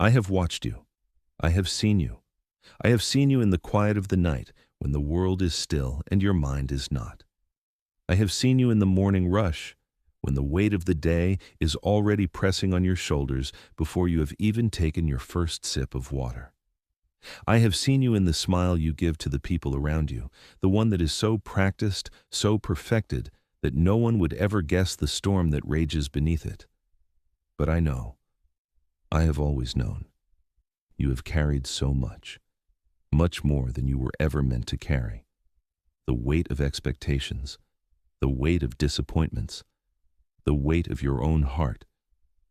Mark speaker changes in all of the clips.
Speaker 1: I have watched you. I have seen you. I have seen you in the quiet of the night when the world is still and your mind is not. I have seen you in the morning rush when the weight of the day is already pressing on your shoulders before you have even taken your first sip of water. I have seen you in the smile you give to the people around you, the one that is so practiced, so perfected, that no one would ever guess the storm that rages beneath it. But I know, I have always known, you have carried so much, much more than you were ever meant to carry. The weight of expectations, the weight of disappointments, the weight of your own heart,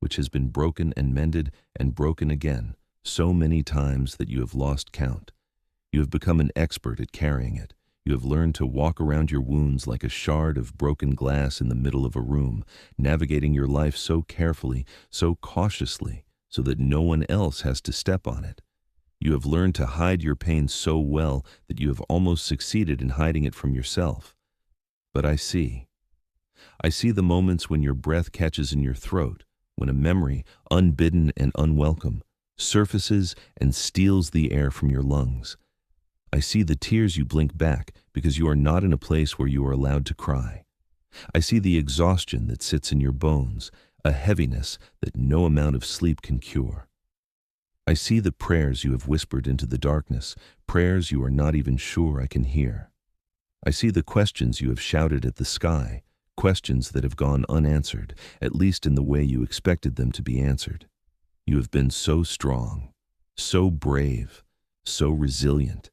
Speaker 1: which has been broken and mended and broken again so many times that you have lost count. You have become an expert at carrying it. You have learned to walk around your wounds like a shard of broken glass in the middle of a room, navigating your life so carefully, so cautiously, so that no one else has to step on it. You have learned to hide your pain so well that you have almost succeeded in hiding it from yourself. But I see the moments when your breath catches in your throat, when a memory, unbidden and unwelcome, surfaces and steals the air from your lungs. I see the tears you blink back because you are not in a place where you are allowed to cry. I see the exhaustion that sits in your bones, a heaviness that no amount of sleep can cure. I see the prayers you have whispered into the darkness, prayers you are not even sure I can hear. I see the questions you have shouted at the sky, questions that have gone unanswered, at least in the way you expected them to be answered. You have been so strong, so brave, so resilient.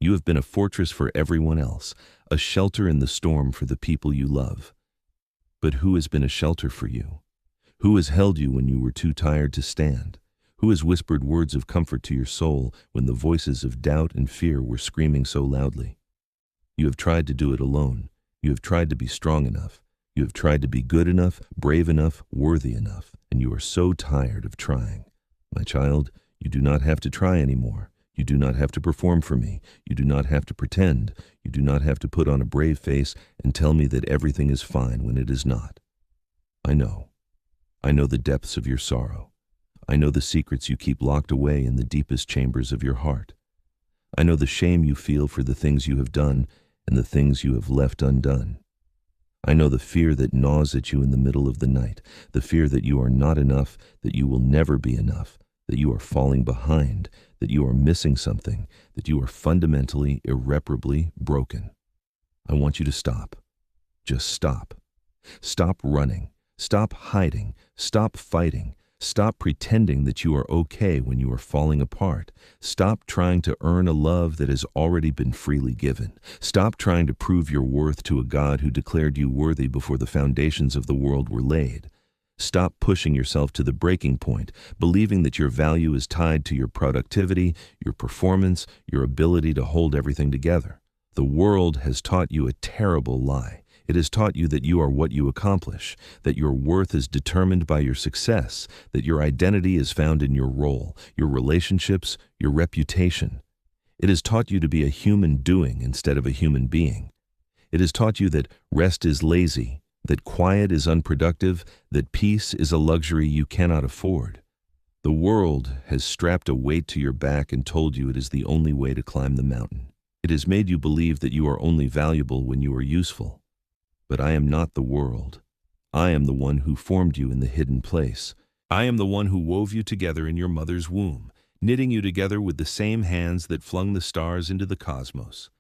Speaker 1: You have been a fortress for everyone else, a shelter in the storm for the people you love. But who has been a shelter for you? Who has held you when you were too tired to stand? Who has whispered words of comfort to your soul when the voices of doubt and fear were screaming so loudly? You have tried to do it alone. You have tried to be strong enough. You have tried to be good enough, brave enough, worthy enough, and you are so tired of trying. My child, you do not have to try anymore. You do not have to perform for me. You do not have to pretend. You do not have to put on a brave face and tell me that everything is fine when it is not. I know. I know the depths of your sorrow. I know the secrets you keep locked away in the deepest chambers of your heart. I know the shame you feel for the things you have done and the things you have left undone. I know the fear that gnaws at you in the middle of the night, the fear that you are not enough, that you will never be enough, that you are falling behind, that you are missing something, that you are fundamentally, irreparably broken. I want you to stop. Just stop. Stop running. Stop hiding. Stop fighting. Stop pretending that you are okay when you are falling apart. Stop trying to earn a love that has already been freely given. Stop trying to prove your worth to a God who declared you worthy before the foundations of the world were laid. Stop pushing yourself to the breaking point, believing that your value is tied to your productivity, your performance, your ability to hold everything together. The world has taught you a terrible lie. It has taught you that you are what you accomplish, that your worth is determined by your success, that your identity is found in your role, your relationships, your reputation. It has taught you to be a human doing instead of a human being. It has taught you that rest is lazy, that quiet is unproductive, that peace is a luxury you cannot afford. The world has strapped a weight to your back and told you it is the only way to climb the mountain. It has made you believe that you are only valuable when you are useful. But I am not the world. I am the one who formed you in the hidden place. I am the one who wove you together in your mother's womb, knitting you together with the same hands that flung the stars into the cosmos.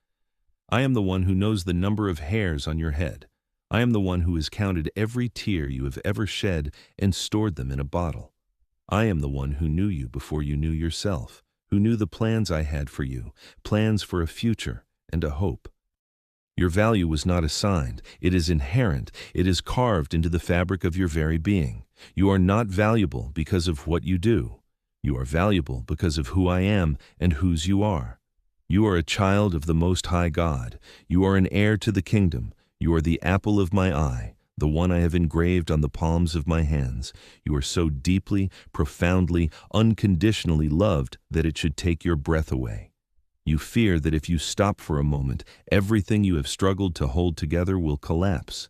Speaker 1: I am the one who knows the number of hairs on your head. I am the one who has counted every tear you have ever shed and stored them in a bottle. I am the one who knew you before you knew yourself, who knew the plans I had for you, plans for a future and a hope. Your value was not assigned. It is inherent. It is carved into the fabric of your very being. You are not valuable because of what you do. You are valuable because of who I am and whose you are. You are a child of the Most High God. You are an heir to the kingdom. You are the apple of my eye, the one I have engraved on the palms of my hands. You are so deeply, profoundly, unconditionally loved that it should take your breath away. You fear that if you stop for a moment, everything you have struggled to hold together will collapse.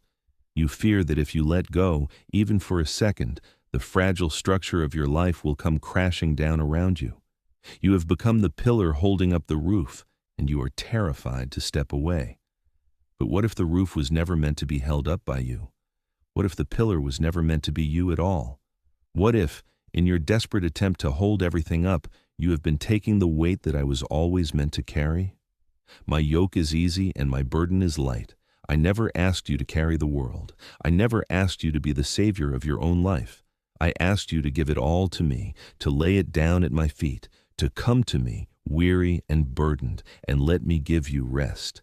Speaker 1: You fear that if you let go, even for a second, The fragile structure of your life will come crashing down around you. You have become the pillar holding up the roof, and you are terrified to step away. But what if the roof was never meant to be held up by you? What if the pillar was never meant to be you at all? What if, in your desperate attempt to hold everything up, you have been taking the weight that I was always meant to carry? My yoke is easy and my burden is light. I never asked you to carry the world. I never asked you to be the savior of your own life. I asked you to give it all to me, to lay it down at my feet, to come to me, weary and burdened, and let me give you rest.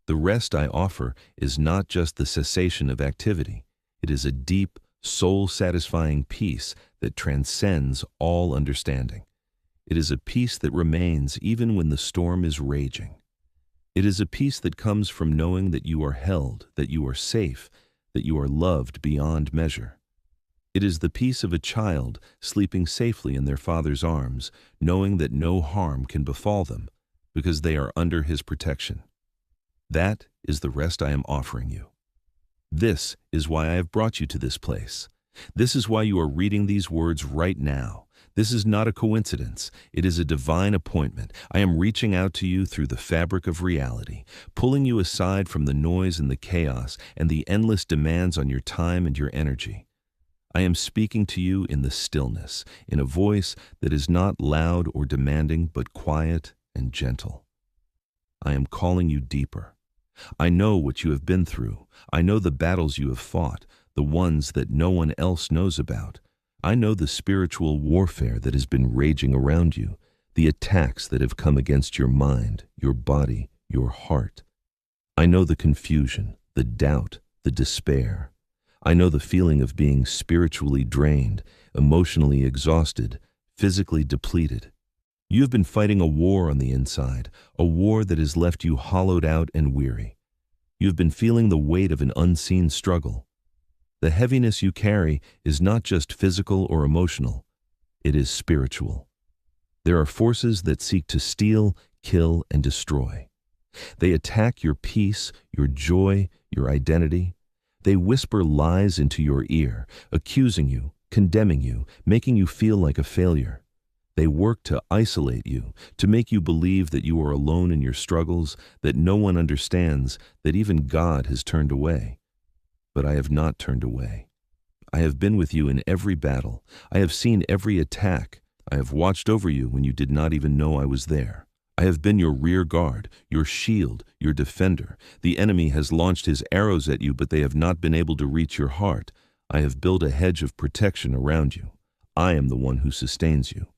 Speaker 1: The rest I offer is not just the cessation of activity. It is a deep, soul-satisfying peace that transcends all understanding. It is a peace that remains even when the storm is raging. It is a peace that comes from knowing that you are held, that you are safe, that you are loved beyond measure. It is the peace of a child sleeping safely in their father's arms, knowing that no harm can befall them, because they are under his protection. That is the rest I am offering you. This is why I have brought you to this place. This is why you are reading these words right now. This is not a coincidence. It is a divine appointment. I am reaching out to you through the fabric of reality, pulling you aside from the noise and the chaos and the endless demands on your time and your energy. I am speaking to you in the stillness, in a voice that is not loud or demanding, but quiet and gentle. I am calling you deeper. I know what you have been through. I know the battles you have fought, the ones that no one else knows about. I know the spiritual warfare that has been raging around you, the attacks that have come against your mind, your body, your heart. I know the confusion, the doubt, the despair. I know the feeling of being spiritually drained, emotionally exhausted, physically depleted. You have been fighting a war on the inside, a war that has left you hollowed out and weary. You have been feeling the weight of an unseen struggle. The heaviness you carry is not just physical or emotional, it is spiritual. There are forces that seek to steal, kill, and destroy. They attack your peace, your joy, your identity. They whisper lies into your ear, accusing you, condemning you, making you feel like a failure. They work to isolate you, to make you believe that you are alone in your struggles, that no one understands, that even God has turned away. But I have not turned away. I have been with you in every battle. I have seen every attack. I have watched over you when you did not even know I was there. I have been your rear guard, your shield, your defender. The enemy has launched his arrows at you, but they have not been able to reach your heart. I have built a hedge of protection around you. I am the one who sustains you.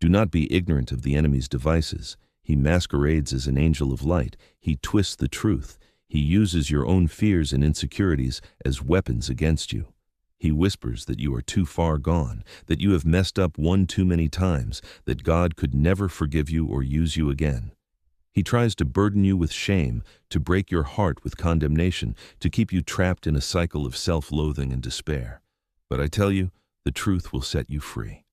Speaker 1: Do not be ignorant of the enemy's devices. He masquerades as an angel of light. He twists the truth. He uses your own fears and insecurities as weapons against you. He whispers that you are too far gone, that you have messed up one too many times, that God could never forgive you or use you again. He tries to burden you with shame, to break your heart with condemnation, to keep you trapped in a cycle of self-loathing and despair. But I tell you, the truth will set you free.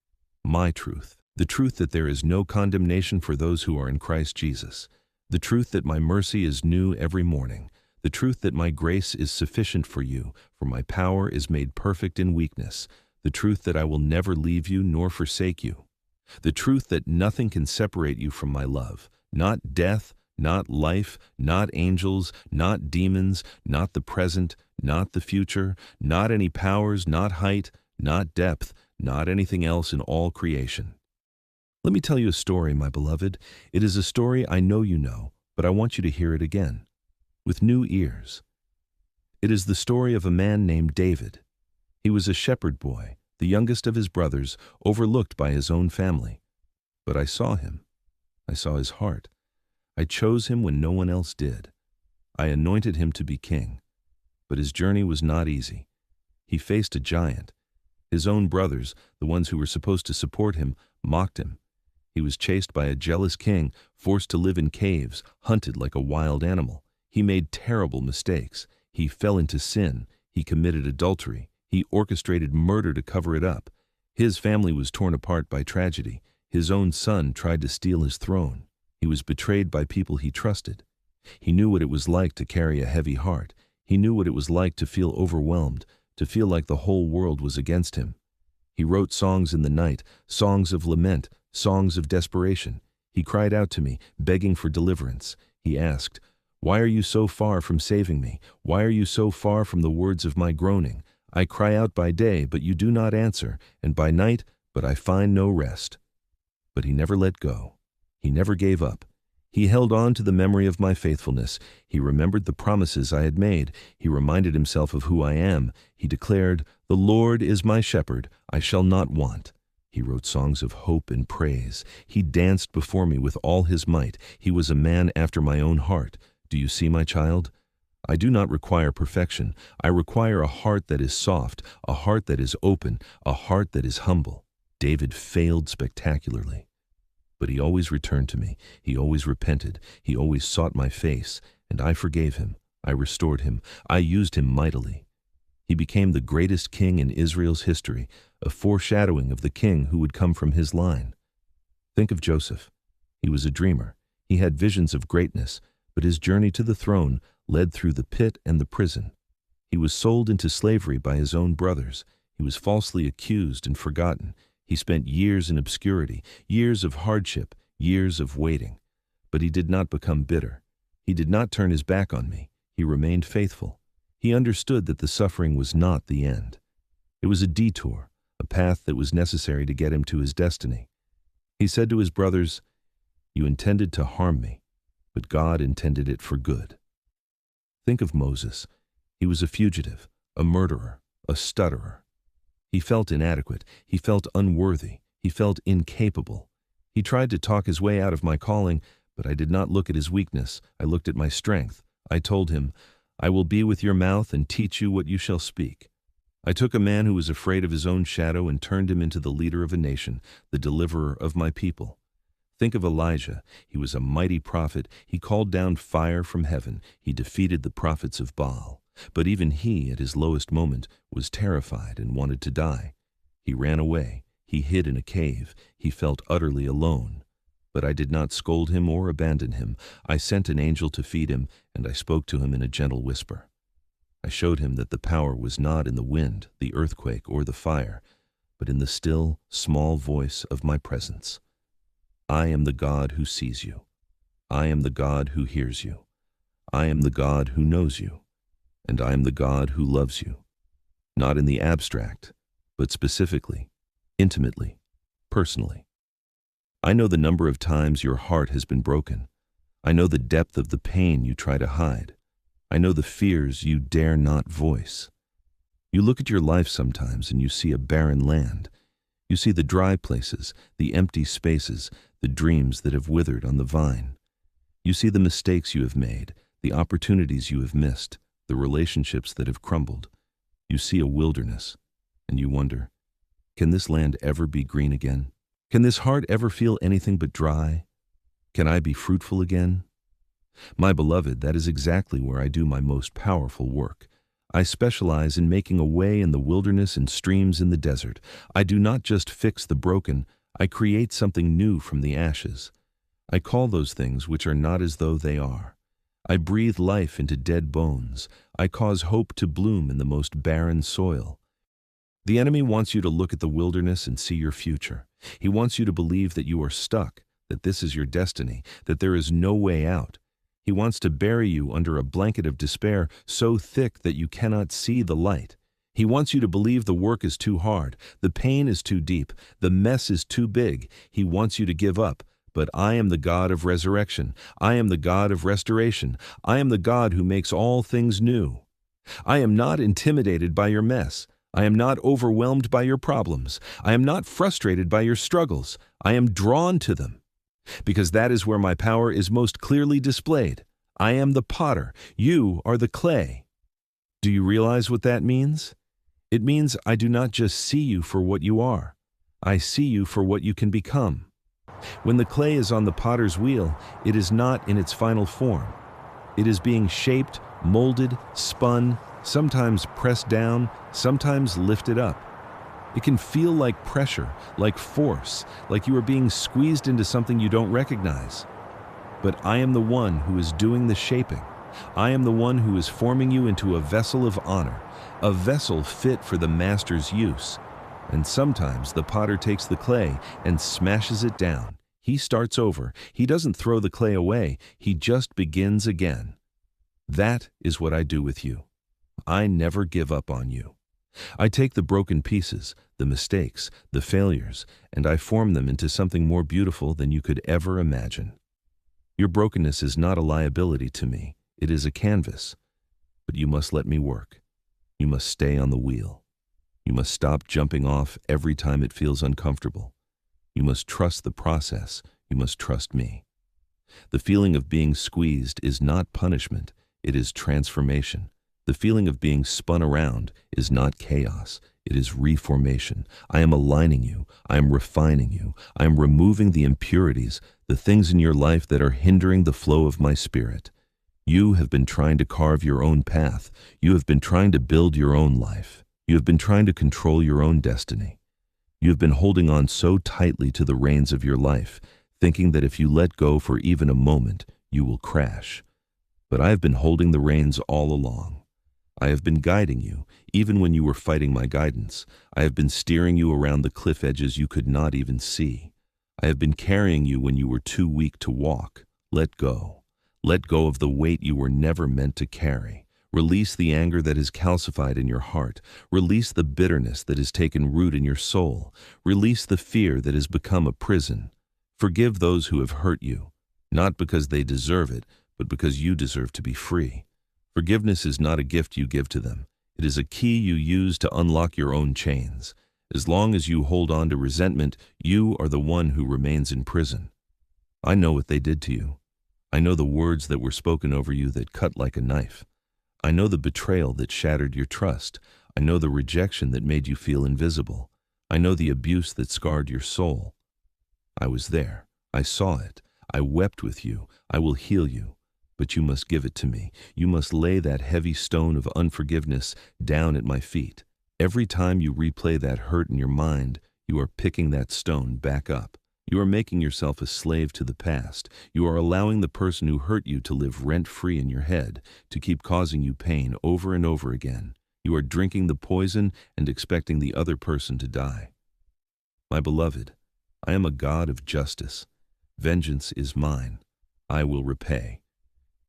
Speaker 1: My truth. The truth that there is no condemnation for those who are in Christ Jesus. The truth that my mercy is new every morning. The truth that my grace is sufficient for you, for my power is made perfect in weakness. The truth that I will never leave you nor forsake you. The truth that nothing can separate you from my love. Not death, not life, not angels, not demons, not the present, not the future, not any powers, not height, not depth, not anything else in all creation. Let me tell you a story, my beloved. It is a story I know you know, but I want you to hear it again, with new ears. It is the story of a man named David. He was a shepherd boy, the youngest of his brothers, overlooked by his own family. But I saw him. I saw his heart. I chose him when no one else did. I anointed him to be king. But his journey was not easy. He faced a giant. His own brothers, the ones who were supposed to support him, mocked him. He was chased by a jealous king, forced to live in caves, hunted like a wild animal. He made terrible mistakes. He fell into sin. He committed adultery. He orchestrated murder to cover it up. His family was torn apart by tragedy. His own son tried to steal his throne. He was betrayed by people he trusted. He knew what it was like to carry a heavy heart. He knew what it was like to feel overwhelmed, to feel like the whole world was against him. He wrote songs in the night, songs of lament, songs of desperation. He cried out to me, begging for deliverance. He asked, "Why are you so far from saving me? Why are you so far from the words of my groaning? I cry out by day, but you do not answer, and by night, but I find no rest." But he never let go. He never gave up. He held on to the memory of my faithfulness. He remembered the promises I had made. He reminded himself of who I am. He declared, "The Lord is my shepherd, I shall not want." He wrote songs of hope and praise. He danced before me with all his might. He was a man after my own heart. Do you see, my child? I do not require perfection. I require a heart that is soft, a heart that is open, a heart that is humble. David failed spectacularly. But he always returned to me. He always repented. He always sought my face, and I forgave him. I restored him. I used him mightily. He became the greatest king in Israel's history, a foreshadowing of the king who would come from his line. Think of Joseph. He was a dreamer. He had visions of greatness, but his journey to the throne led through the pit and the prison. He was sold into slavery by his own brothers. He was falsely accused and forgotten. He spent years in obscurity, years of hardship, years of waiting. But he did not become bitter. He did not turn his back on me. He remained faithful. He understood that the suffering was not the end. It was a detour, a path that was necessary to get him to his destiny. He said to his brothers, "You intended to harm me, but God intended it for good." Think of Moses. He was a fugitive, a murderer, a stutterer. He felt inadequate. He felt unworthy. He felt incapable. He tried to talk his way out of my calling, but I did not look at his weakness. I looked at my strength. I told him, "I will be with your mouth and teach you what you shall speak." I took a man who was afraid of his own shadow and turned him into the leader of a nation, the deliverer of my people. Think of Elijah. He was a mighty prophet. He called down fire from heaven. He defeated the prophets of Baal. But even he, at his lowest moment, was terrified and wanted to die. He ran away. He hid in a cave. He felt utterly alone. But I did not scold him or abandon him. I sent an angel to feed him, and I spoke to him in a gentle whisper. I showed him that the power was not in the wind, the earthquake, or the fire, but in the still, small voice of my presence. I am the God who sees you. I am the God who hears you. I am the God who knows you. And I am the God who loves you. Not in the abstract, but specifically, intimately, personally. I know the number of times your heart has been broken. I know the depth of the pain you try to hide. I know the fears you dare not voice. You look at your life sometimes and you see a barren land. You see the dry places, the empty spaces, the dreams that have withered on the vine. You see the mistakes you have made, the opportunities you have missed, the relationships that have crumbled. You see a wilderness, and you wonder, can this land ever be green again? Can this heart ever feel anything but dry? Can I be fruitful again? My beloved, that is exactly where I do my most powerful work. I specialize in making a way in the wilderness and streams in the desert. I do not just fix the broken, I create something new from the ashes. I call those things which are not as though they are. I breathe life into dead bones. I cause hope to bloom in the most barren soil. The enemy wants you to look at the wilderness and see your future. He wants you to believe that you are stuck, that this is your destiny, that there is no way out. He wants to bury you under a blanket of despair so thick that you cannot see the light. He wants you to believe the work is too hard, the pain is too deep, the mess is too big. He wants you to give up. But I am the God of resurrection. I am the God of restoration. I am the God who makes all things new. I am not intimidated by your mess. I am not overwhelmed by your problems. I am not frustrated by your struggles. I am drawn to them, because that is where my power is most clearly displayed. I am the potter. You are the clay. Do you realize what that means? It means I do not just see you for what you are. I see you for what you can become. When the clay is on the potter's wheel, it is not in its final form. It is being shaped, molded, spun, sometimes pressed down, sometimes lifted up. It can feel like pressure, like force, like you are being squeezed into something you don't recognize. But I am the one who is doing the shaping. I am the one who is forming you into a vessel of honor, a vessel fit for the master's use. And sometimes the potter takes the clay and smashes it down. He starts over. He doesn't throw the clay away. He just begins again. That is what I do with you. I never give up on you. I take the broken pieces, the mistakes, the failures, and I form them into something more beautiful than you could ever imagine. Your brokenness is not a liability to me. It is a canvas. But you must let me work. You must stay on the wheel. You must stop jumping off every time it feels uncomfortable. You must trust the process. You must trust me. The feeling of being squeezed is not punishment. It is transformation. The feeling of being spun around is not chaos. It is reformation. I am aligning you. I am refining you. I am removing the impurities, the things in your life that are hindering the flow of my spirit. You have been trying to carve your own path. You have been trying to build your own life. You have been trying to control your own destiny. You have been holding on so tightly to the reins of your life, thinking that if you let go for even a moment, you will crash. But I have been holding the reins all along. I have been guiding you, even when you were fighting my guidance. I have been steering you around the cliff edges you could not even see. I have been carrying you when you were too weak to walk. Let go. Let go of the weight you were never meant to carry. Release the anger that is calcified in your heart. Release the bitterness that has taken root in your soul. Release the fear that has become a prison. Forgive those who have hurt you, not because they deserve it, but because you deserve to be free. Forgiveness is not a gift you give to them. It is a key you use to unlock your own chains. As long as you hold on to resentment, you are the one who remains in prison. I know what they did to you. I know the words that were spoken over you that cut like a knife. I know the betrayal that shattered your trust. I know the rejection that made you feel invisible. I know the abuse that scarred your soul. I was there. I saw it. I wept with you. I will heal you. But you must give it to me. You must lay that heavy stone of unforgiveness down at my feet. Every time you replay that hurt in your mind, you are picking that stone back up. You are making yourself a slave to the past. You are allowing the person who hurt you to live rent-free in your head, to keep causing you pain over and over again. You are drinking the poison and expecting the other person to die. My beloved, I am a God of justice. Vengeance is mine. I will repay.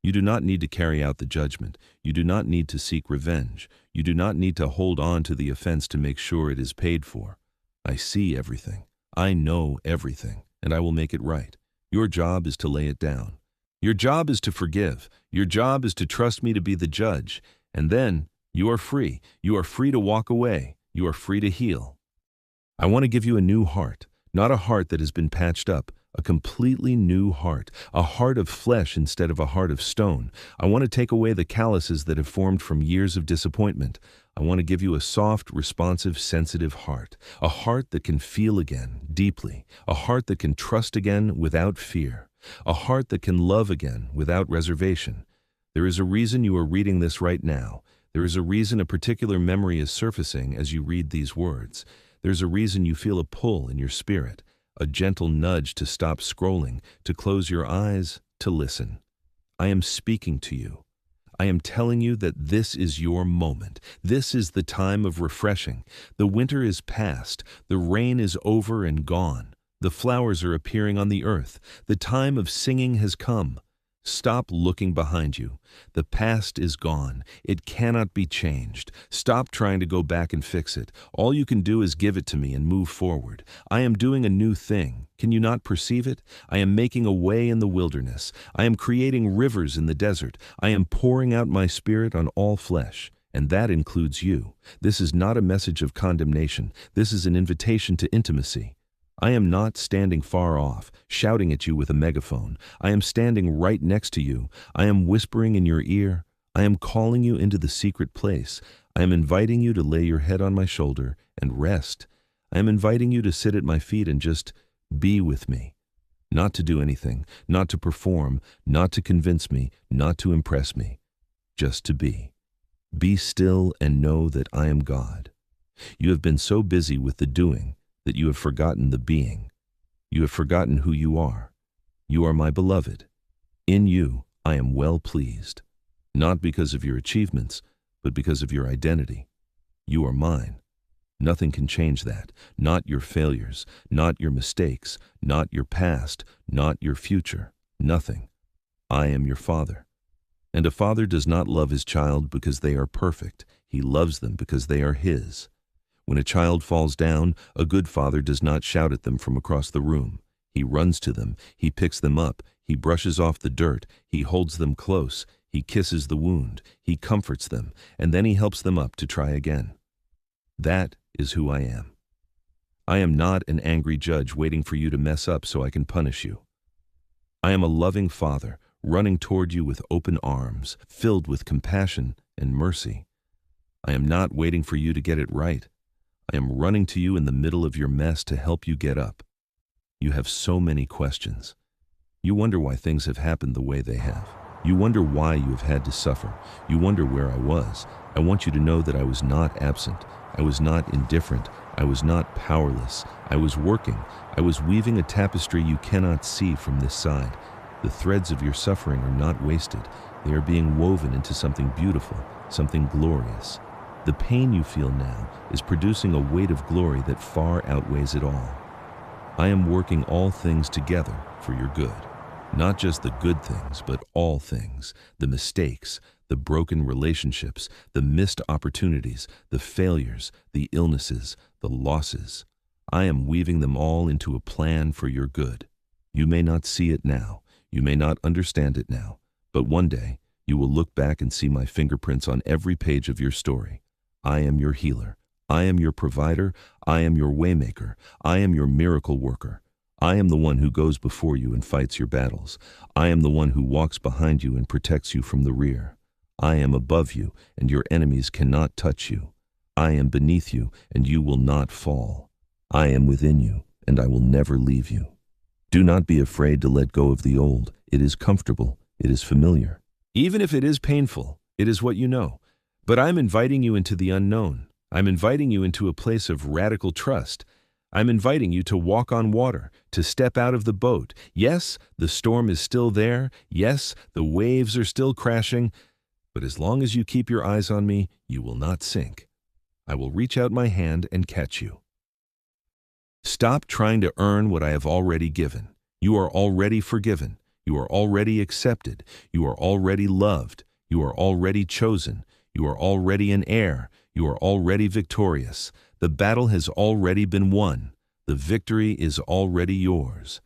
Speaker 1: You do not need to carry out the judgment. You do not need to seek revenge. You do not need to hold on to the offense to make sure it is paid for. I see everything. I know everything, and I will make it right. Your job is to lay it down. Your job is to forgive. Your job is to trust me to be the judge. And then you are free. You are free to walk away. You are free to heal. I want to give you a new heart, not a heart that has been patched up. A completely new heart, a heart of flesh instead of a heart of stone. I want to take away the calluses that have formed from years of disappointment. I want to give you a soft, responsive, sensitive heart, a heart that can feel again, deeply, a heart that can trust again without fear, a heart that can love again without reservation. There is a reason you are reading this right now. There is a reason a particular memory is surfacing as you read these words. There's a reason you feel a pull in your spirit. A gentle nudge to stop scrolling, to close your eyes, to listen. I am speaking to you. I am telling you that this is your moment. This is the time of refreshing. The winter is past. The rain is over and gone. The flowers are appearing on the earth. The time of singing has come. Stop looking behind you. The past is gone. It cannot be changed. Stop trying to go back and fix it. All you can do is give it to me and move forward. I am doing a new thing. Can you not perceive it? I am making a way in the wilderness. I am creating rivers in the desert. I am pouring out my spirit on all flesh, and that includes you. This is not a message of condemnation. This is an invitation to intimacy. I am not standing far off, shouting at you with a megaphone. I am standing right next to you. I am whispering in your ear. I am calling you into the secret place. I am inviting you to lay your head on my shoulder and rest. I am inviting you to sit at my feet and just be with me. Not to do anything, not to perform, not to convince me, not to impress me. Just to be. Be still and know that I am God. You have been so busy with the doing that you have forgotten the being. You have forgotten who you are. You are my beloved. In you, I am well pleased, not because of your achievements, but because of your identity. You are mine. Nothing can change that. Not your failures, not your mistakes, not your past, not your future. Nothing. I am your Father. And a father does not love his child because they are perfect. He loves them because they are his. When a child falls down, a good father does not shout at them from across the room. He runs to them, he picks them up, he brushes off the dirt, he holds them close, he kisses the wound, he comforts them, and then he helps them up to try again. That is who I am. I am not an angry judge waiting for you to mess up so I can punish you. I am a loving father running toward you with open arms, filled with compassion and mercy. I am not waiting for you to get it right. I am running to you in the middle of your mess to help you get up. You have so many questions. You wonder why things have happened the way they have. You wonder why you have had to suffer. You wonder where I was. I want you to know that I was not absent. I was not indifferent. I was not powerless. I was working. I was weaving a tapestry you cannot see from this side. The threads of your suffering are not wasted. They are being woven into something beautiful, something glorious. The pain you feel now is producing a weight of glory that far outweighs it all. I am working all things together for your good. Not just the good things, but all things. The mistakes, the broken relationships, the missed opportunities, the failures, the illnesses, the losses. I am weaving them all into a plan for your good. You may not see it now. You may not understand it now. But one day, you will look back and see my fingerprints on every page of your story. I am your healer. I am your provider. I am your waymaker. I am your miracle worker. I am the one who goes before you and fights your battles. I am the one who walks behind you and protects you from the rear. I am above you, and your enemies cannot touch you. I am beneath you, and you will not fall. I am within you, and I will never leave you. Do not be afraid to let go of the old. It is comfortable. It is familiar. Even if it is painful, it is what you know. But I'm inviting you into the unknown. I'm inviting you into a place of radical trust. I'm inviting you to walk on water, to step out of the boat. Yes, the storm is still there. Yes, the waves are still crashing. But as long as you keep your eyes on me, you will not sink. I will reach out my hand and catch you. Stop trying to earn what I have already given. You are already forgiven. You are already accepted. You are already loved. You are already chosen. You are already an heir. You are already victorious. The battle has already been won. The victory is already yours.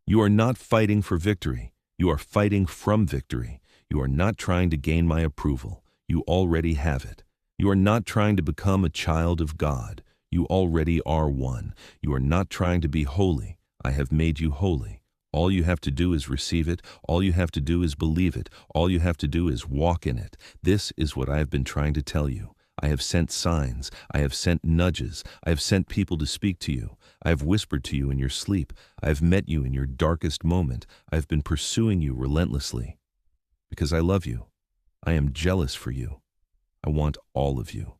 Speaker 1: You are not fighting for victory. You are fighting from victory. You are not trying to gain my approval. You already have it. You are not trying to become a child of God. You already are one. You are not trying to be holy. I have made you holy. All you have to do is receive it. All you have to do is believe it. All you have to do is walk in it. This is what I have been trying to tell you. I have sent signs. I have sent nudges. I have sent people to speak to you. I have whispered to you in your sleep. I have met you in your darkest moment. I have been pursuing you relentlessly. Because I love you. I am jealous for you. I want all of you.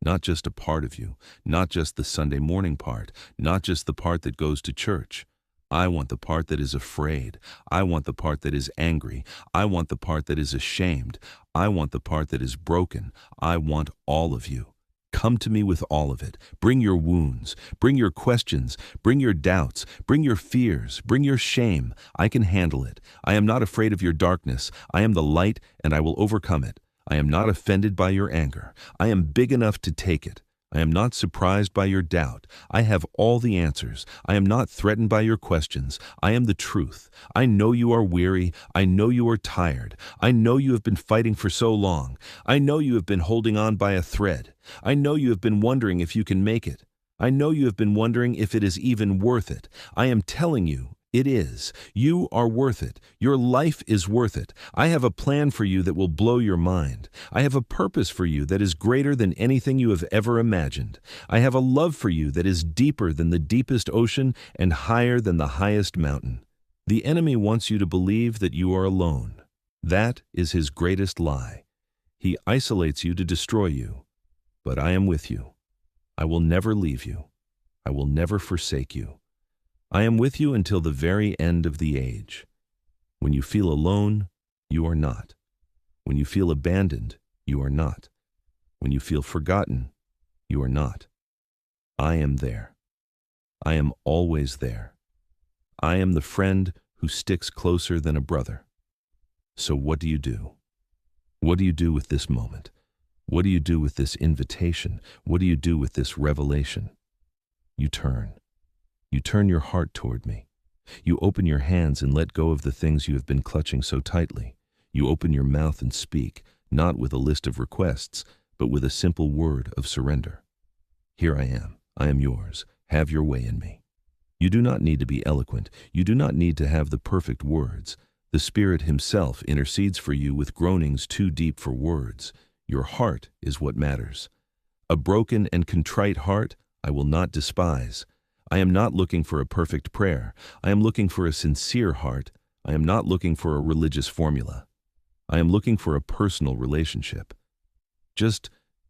Speaker 1: Not just a part of you, not just the Sunday morning part, not just the part that goes to church. I want the part that is afraid. I want the part that is angry. I want the part that is ashamed. I want the part that is broken. I want all of you. Come to me with all of it. Bring your wounds. Bring your questions. Bring your doubts. Bring your fears. Bring your shame. I can handle it. I am not afraid of your darkness. I am the light, and I will overcome it. I am not offended by your anger. I am big enough to take it. I am not surprised by your doubt. I have all the answers. I am not threatened by your questions. I am the truth. I know you are weary. I know you are tired. I know you have been fighting for so long. I know you have been holding on by a thread. I know you have been wondering if you can make it. I know you have been wondering if it is even worth it. I am telling you, it is. You are worth it. Your life is worth it. I have a plan for you that will blow your mind. I have a purpose for you that is greater than anything you have ever imagined. I have a love for you that is deeper than the deepest ocean and higher than the highest mountain. The enemy wants you to believe that you are alone. That is his greatest lie. He isolates you to destroy you. But I am with you. I will never leave you. I will never forsake you. I am with you until the very end of the age. When you feel alone, you are not. When you feel abandoned, you are not. When you feel forgotten, you are not. I am there. I am always there. I am the friend who sticks closer than a brother. So what do you do? What do you do with this moment? What do you do with this invitation? What do you do with this revelation? You turn. You turn your heart toward me. You open your hands and let go of the things you have been clutching so tightly. You open your mouth and speak, not with a list of requests, but with a simple word of surrender. Here I am. I am yours. Have your way in me. You do not need to be eloquent. You do not need to have the perfect words. The Spirit Himself intercedes for you with groanings too deep for words. Your heart is what matters. A broken and contrite heart I will not despise. I am not looking for a perfect prayer. I am looking for a sincere heart. I am not looking for a religious formula. I am looking for a personal relationship. Just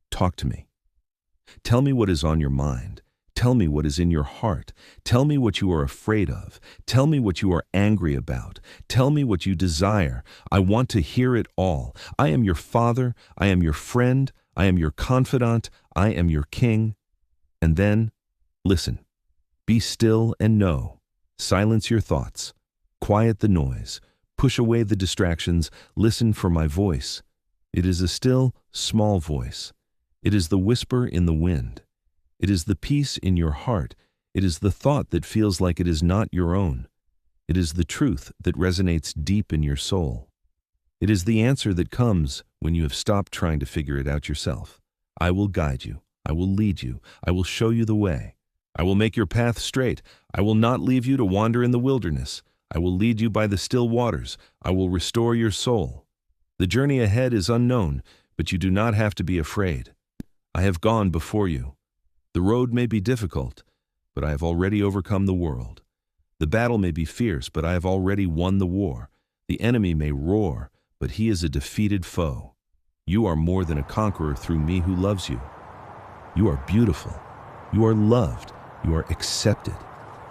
Speaker 1: talk to me. Tell me what is on your mind. Tell me what is in your heart. Tell me what you are afraid of. Tell me what you are angry about. Tell me what you desire. I want to hear it all. I am your father. I am your friend. I am your confidant. I am your king. And then, listen. Be still and know. Silence your thoughts. Quiet the noise. Push away the distractions. Listen for my voice. It is a still, small voice. It is the whisper in the wind. It is the peace in your heart. It is the thought that feels like it is not your own. It is the truth that resonates deep in your soul. It is the answer that comes when you have stopped trying to figure it out yourself. I will guide you. I will lead you. I will show you the way. I will make your path straight. I will not leave you to wander in the wilderness. I will lead you by the still waters. I will restore your soul. The journey ahead is unknown, but you do not have to be afraid. I have gone before you. The road may be difficult, but I have already overcome the world. The battle may be fierce, but I have already won the war. The enemy may roar, but he is a defeated foe. You are more than a conqueror through me who loves you. You are beautiful. You are loved. You are accepted.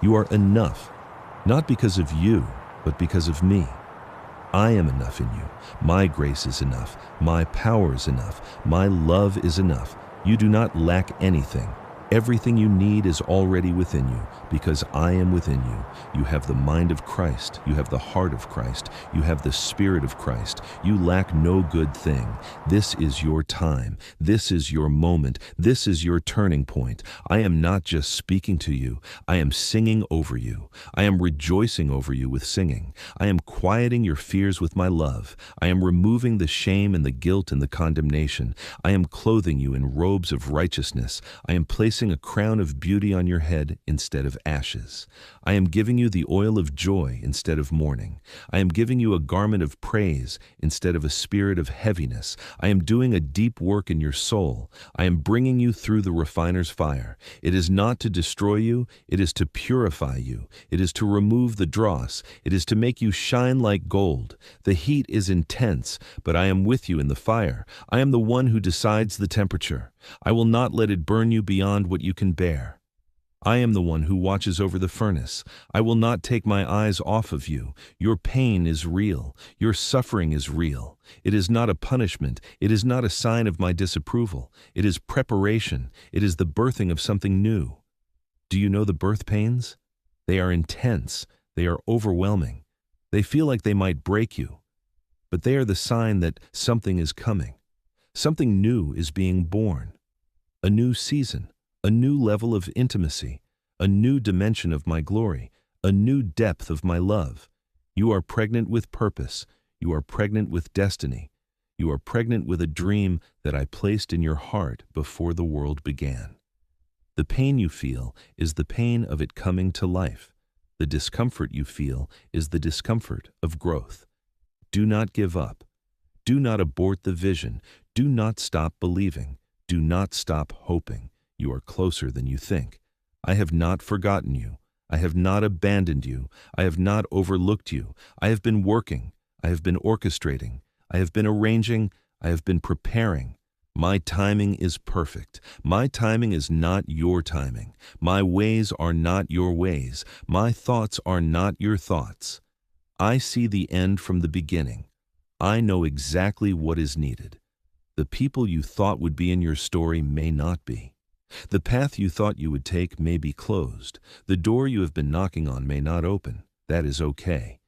Speaker 1: You are enough, not because of you, but because of me. I am enough in you. My grace is enough. My power is enough. My love is enough. You do not lack anything. Everything you need is already within you, because I am within you. You have the mind of Christ. You have the heart of Christ. You have the Spirit of Christ. You lack no good thing. This is your time. This is your moment. This is your turning point. I am not just speaking to you. I am singing over you. I am rejoicing over you with singing. I am quieting your fears with my love. I am removing the shame and the guilt and the condemnation. I am clothing you in robes of righteousness. I am placing a crown of beauty on your head instead of ashes. I am giving you the oil of joy instead of mourning. I am giving you a garment of praise instead of a spirit of heaviness. I am doing a deep work in your soul. I am bringing you through the refiner's fire. It is not to destroy you, it is to purify you. It is to remove the dross. It is to make you shine like gold. The heat is intense, but I am with you in the fire. I am the one who decides the temperature. I will not let it burn you beyond what you can bear. I am the one who watches over the furnace. I will not take my eyes off of you. Your pain is real. Your suffering is real. It is not a punishment. It is not a sign of my disapproval. It is preparation. It is the birthing of something new. Do you know the birth pains? They are intense. They are overwhelming. They feel like they might break you. But they are the sign that something is coming. Something new is being born. A new season, a new level of intimacy, a new dimension of my glory, a new depth of my love. You are pregnant with purpose. You are pregnant with destiny. You are pregnant with a dream that I placed in your heart before the world began. The pain you feel is the pain of it coming to life. The discomfort you feel is the discomfort of growth. Do not give up. Do not abort the vision. Do not stop believing. Do not stop hoping. You are closer than you think. I have not forgotten you. I have not abandoned you. I have not overlooked you. I have been working. I have been orchestrating. I have been arranging. I have been preparing. My timing is perfect. My timing is not your timing. My ways are not your ways. My thoughts are not your thoughts. I see the end from the beginning. I know exactly what is needed. The people you thought would be in your story may not be. The path you thought you would take may be closed. The door you have been knocking on may not open. That is okay.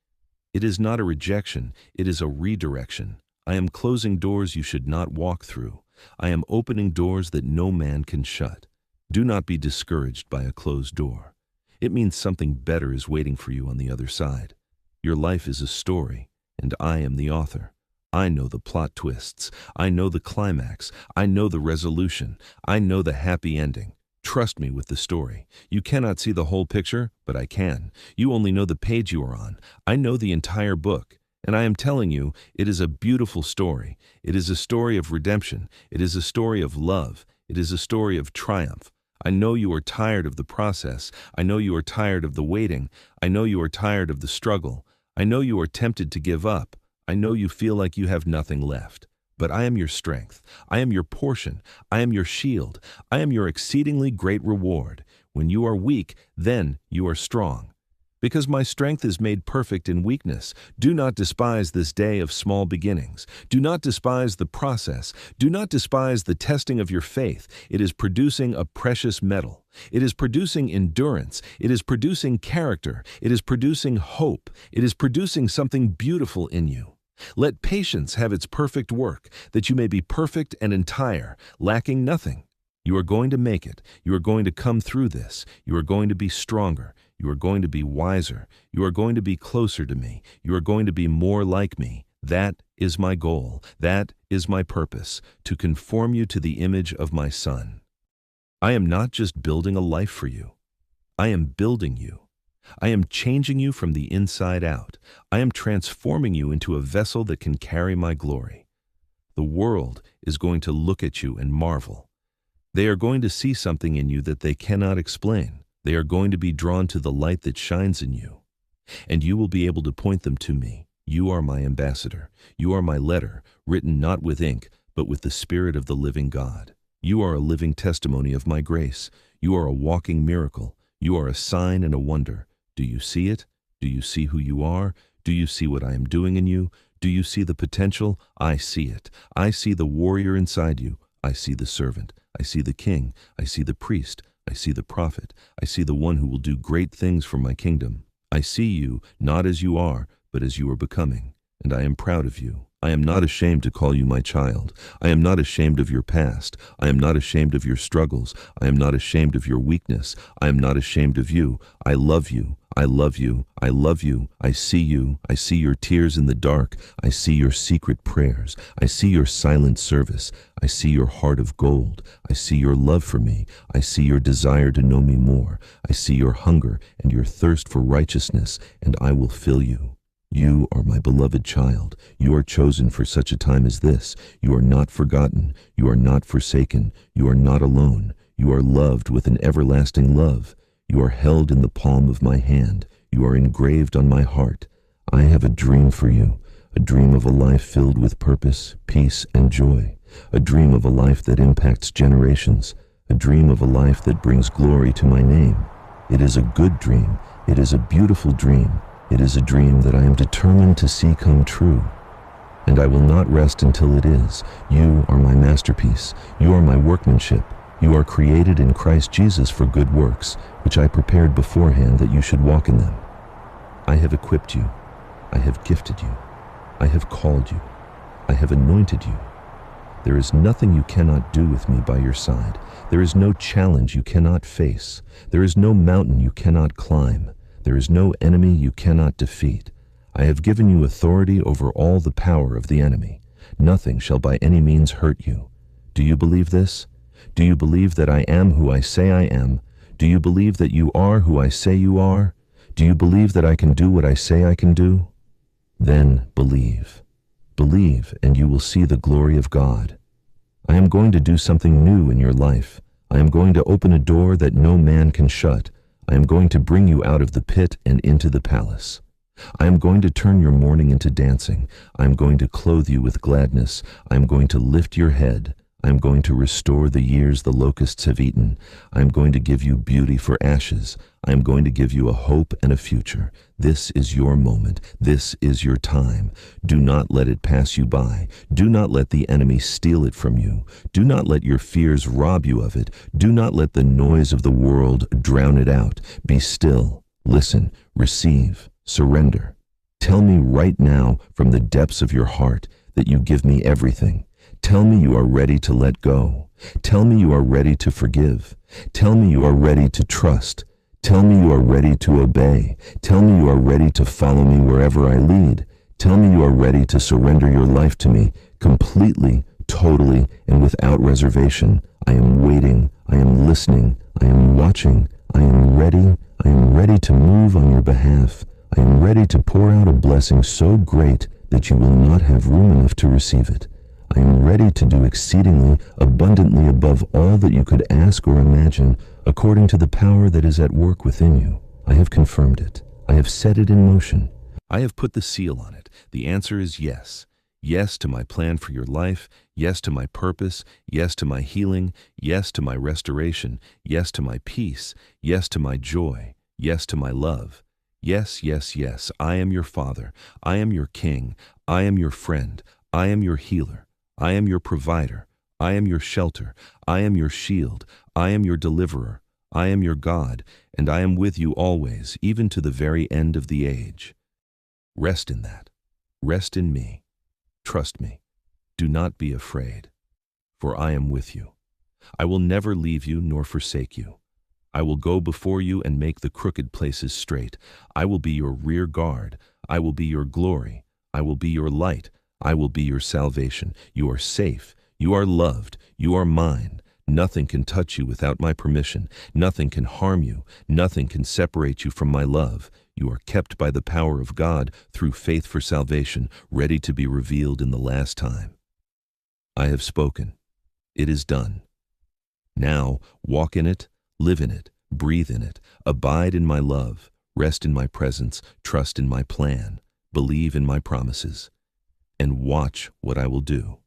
Speaker 1: It is not a rejection, it is a redirection. I am closing doors you should not walk through. I am opening doors that no man can shut. Do not be discouraged by a closed door. It means something better is waiting for you on the other side. Your life is a story, and I am the author. I know the plot twists. I know the climax. I know the resolution. I know the happy ending. Trust me with the story. You cannot see the whole picture, but I can. You only know the page you are on. I know the entire book. And I am telling you, it is a beautiful story. It is a story of redemption. It is a story of love. It is a story of triumph. I know you are tired of the process. I know you are tired of the waiting. I know you are tired of the struggle. I know you are tempted to give up. I know you feel like you have nothing left. But I am your strength. I am your portion. I am your shield. I am your exceedingly great reward. When you are weak, then you are strong. Because my strength is made perfect in weakness. Do not despise this day of small beginnings. Do not despise the process. Do not despise the testing of your faith. It is producing a precious metal. It is producing endurance. It is producing character. It is producing hope. It is producing something beautiful in you. Let patience have its perfect work, that you may be perfect and entire, lacking nothing. You are going to make it. You are going to come through this. You are going to be stronger. You are going to be wiser. You are going to be closer to me. You are going to be more like me. That is my goal. That is my purpose, to conform you to the image of my Son. I am not just building a life for you. I am building you. I am changing you from the inside out. I am transforming you into a vessel that can carry my glory. The world is going to look at you and marvel. They are going to see something in you that they cannot explain. They are going to be drawn to the light that shines in you. And you will be able to point them to me. You are my ambassador. You are my letter, written not with ink, but with the Spirit of the living God. You are a living testimony of my grace. You are a walking miracle. You are a sign and a wonder. Do you see it? Do you see who you are? Do you see what I am doing in you? Do you see the potential? I see it. I see the warrior inside you. I see the servant. I see the king. I see the priest. I see the prophet. I see the one who will do great things for my kingdom. I see you not as you are, but as you are becoming. And I am proud of you. I am not ashamed to call you my child. I am not ashamed of your past. I am not ashamed of your struggles. I am not ashamed of your weakness. I am not ashamed of you. I love you. I love you. I love you. I see you. I see your tears in the dark. I see your secret prayers. I see your silent service. I see your heart of gold. I see your love for me. I see your desire to know me more. I see your hunger and your thirst for righteousness, and I will fill you. You are my beloved child. You are chosen for such a time as this. You are not forgotten. You are not forsaken. You are not alone. You are loved with an everlasting love. You are held in the palm of my hand. You are engraved on my heart. I have a dream for you, a dream of a life filled with purpose, peace, and joy, a dream of a life that impacts generations, a dream of a life that brings glory to my name. It is a good dream. It is a beautiful dream. It is a dream that I am determined to see come true. And I will not rest until it is. You are my masterpiece. You are my workmanship. You are created in Christ Jesus for good works, which I prepared beforehand that you should walk in them. I have equipped you. I have gifted you. I have called you. I have anointed you. There is nothing you cannot do with me by your side. There is no challenge you cannot face. There is no mountain you cannot climb. There is no enemy you cannot defeat. I have given you authority over all the power of the enemy. Nothing shall by any means hurt you. Do you believe this? Do you believe that I am who I say I am? Do you believe that you are who I say you are? Do you believe that I can do what I say I can do? Then believe. Believe, and you will see the glory of God. I am going to do something new in your life. I am going to open a door that no man can shut. I am going to bring you out of the pit and into the palace. I am going to turn your mourning into dancing. I am going to clothe you with gladness. I am going to lift your head. I am going to restore the years the locusts have eaten. I am going to give you beauty for ashes. I am going to give you a hope and a future. This is your moment. This is your time. Do not let it pass you by. Do not let the enemy steal it from you. Do not let your fears rob you of it. Do not let the noise of the world drown it out. Be still. Listen. Receive. Surrender. Tell me right now from the depths of your heart that you give me everything. Tell me you are ready to let go. Tell me you are ready to forgive. Tell me you are ready to trust. Tell me you are ready to obey. Tell me you are ready to follow me wherever I lead. Tell me you are ready to surrender your life to me completely, totally, and without reservation. I am waiting. I am listening. I am watching. I am ready. I am ready to move on your behalf. I am ready to pour out a blessing so great that you will not have room enough to receive it. I am ready to do exceedingly abundantly above all that you could ask or imagine, according to the power that is at work within you. I have confirmed it. I have set it in motion. I have put the seal on it. The answer is yes. Yes to my plan for your life. Yes to my purpose. Yes to my healing. Yes to my restoration. Yes to my peace. Yes to my joy. Yes to my love. Yes, yes, yes. I am your Father. I am your King. I am your friend. I am your healer. I am your provider. I am your shelter. I am your shield. I am your deliverer. I am your God, and I am with you always, even to the very end of the age. Rest in that. Rest in me. Trust me. Do not be afraid, for I am with you. I will never leave you nor forsake you. I will go before you and make the crooked places straight. I will be your rear guard. I will be your glory. I will be your light. I will be your salvation. You are safe. You are loved. You are mine. Nothing can touch you without my permission. Nothing can harm you. Nothing can separate you from my love. You are kept by the power of God through faith for salvation, ready to be revealed in the last time. I have spoken. It is done. Now, walk in it, live in it, breathe in it, abide in my love, rest in my presence, trust in my plan, believe in my promises, and watch what I will do.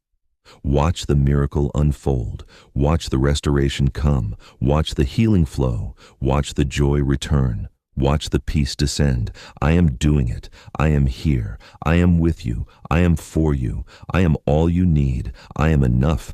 Speaker 1: Watch the miracle unfold. Watch the restoration come. Watch the healing flow. Watch the joy return. Watch the peace descend. I am doing it. I am here. I am with you. I am for you. I am all you need. I am enough.